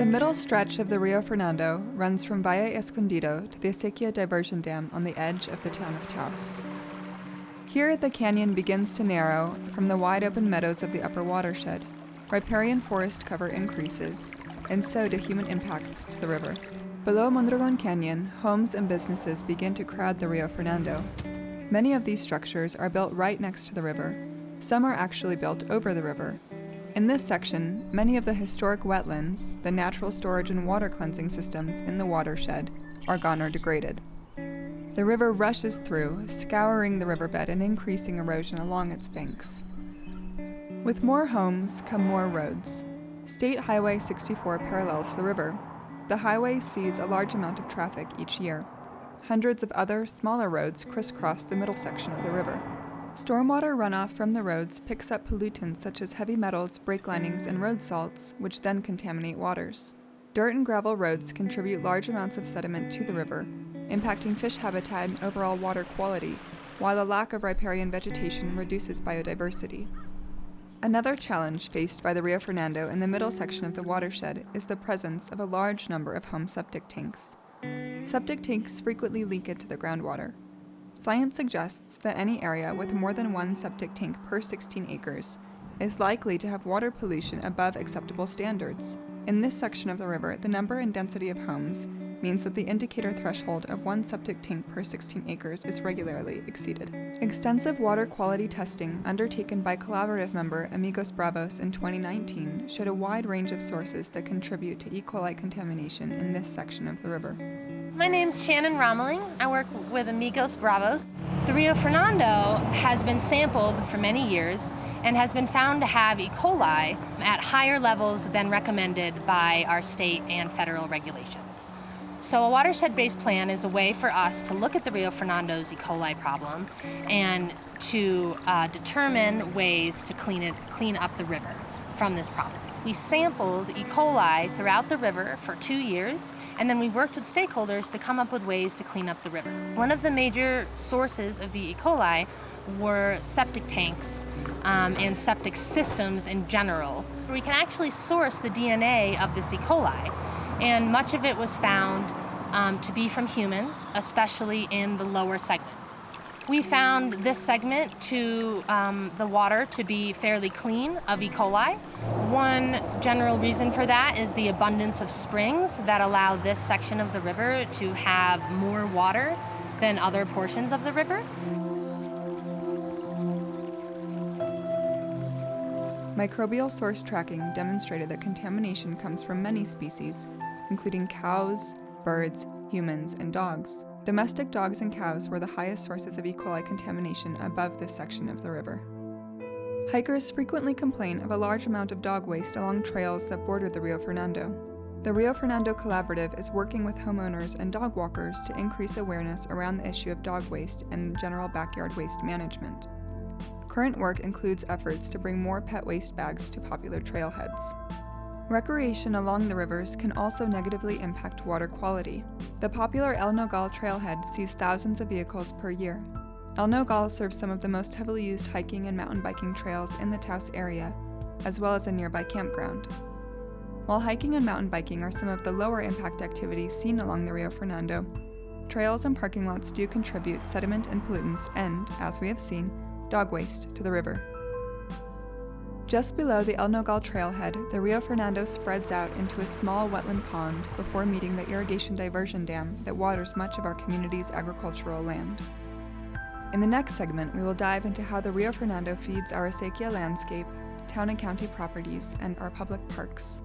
middle stretch of the Rio Fernando runs from Valle Escondido to the Acequia Diversion Dam on the edge of the town of Taos. Here, the canyon begins to narrow from the wide-open meadows of the upper watershed. Riparian forest cover increases, and so do human impacts to the river. Below Mondragon Canyon, homes and businesses begin to crowd the Rio Fernando. Many of these structures are built right next to the river. Some are actually built over the river. In this section, many of the historic wetlands, the natural storage and water cleansing systems in the watershed, are gone or degraded. The river rushes through, scouring the riverbed and increasing erosion along its banks. With more homes come more roads. State Highway 64 parallels the river. The highway sees a large amount of traffic each year. Hundreds of other, smaller roads crisscross the middle section of the river. Stormwater runoff from the roads picks up pollutants such as heavy metals, brake linings, and road salts, which then contaminate waters. Dirt and gravel roads contribute large amounts of sediment to the river, impacting fish habitat and overall water quality, while a lack of riparian vegetation reduces biodiversity. Another challenge faced by the Rio Fernando in the middle section of the watershed is the presence of a large number of home septic tanks. Septic tanks frequently leak into the groundwater. Science suggests that any area with more than one septic tank per 16 acres is likely to have water pollution above acceptable standards. In this section of the river, the number and density of homes means that the indicator threshold of one septic tank per 16 acres is regularly exceeded. Extensive water quality testing undertaken by collaborative member Amigos Bravos in 2019 showed a wide range of sources that contribute to E. coli contamination in this section of the river. My name's Shannon Romeling. I work with Amigos Bravos. The Rio Fernando has been sampled for many years and has been found to have E. coli at higher levels than recommended by our state and federal regulations. So a watershed-based plan is a way for us to look at the Rio Fernando's E. coli problem and to determine ways to clean up the river from this problem. We sampled E. coli throughout the river for 2 years, and then we worked with stakeholders to come up with ways to clean up the river. One of the major sources of the E. coli were septic tanks and septic systems in general. We can actually source the DNA of this E. coli, and much of it was found to be from humans, especially in the lower segment. We found this segment to the water to be fairly clean of E. coli. One general reason for that is the abundance of springs that allow this section of the river to have more water than other portions of the river. Microbial source tracking demonstrated that contamination comes from many species, including cows, birds, humans, and dogs. Domestic dogs and cows were the highest sources of E. coli contamination above this section of the river. Hikers frequently complain of a large amount of dog waste along trails that border the Rio Fernando. The Rio Fernando Collaborative is working with homeowners and dog walkers to increase awareness around the issue of dog waste and general backyard waste management. Current work includes efforts to bring more pet waste bags to popular trailheads. Recreation along the rivers can also negatively impact water quality. The popular El Nogal trailhead sees thousands of vehicles per year. El Nogal serves some of the most heavily used hiking and mountain biking trails in the Taos area, as well as a nearby campground. While hiking and mountain biking are some of the lower impact activities seen along the Rio Fernando, trails and parking lots do contribute sediment and pollutants and, as we have seen, dog waste to the river. Just below the El Nogal trailhead, the Rio Fernando spreads out into a small wetland pond before meeting the irrigation diversion dam that waters much of our community's agricultural land. In the next segment, we will dive into how the Rio Fernando feeds our Acequia landscape, town and county properties, and our public parks.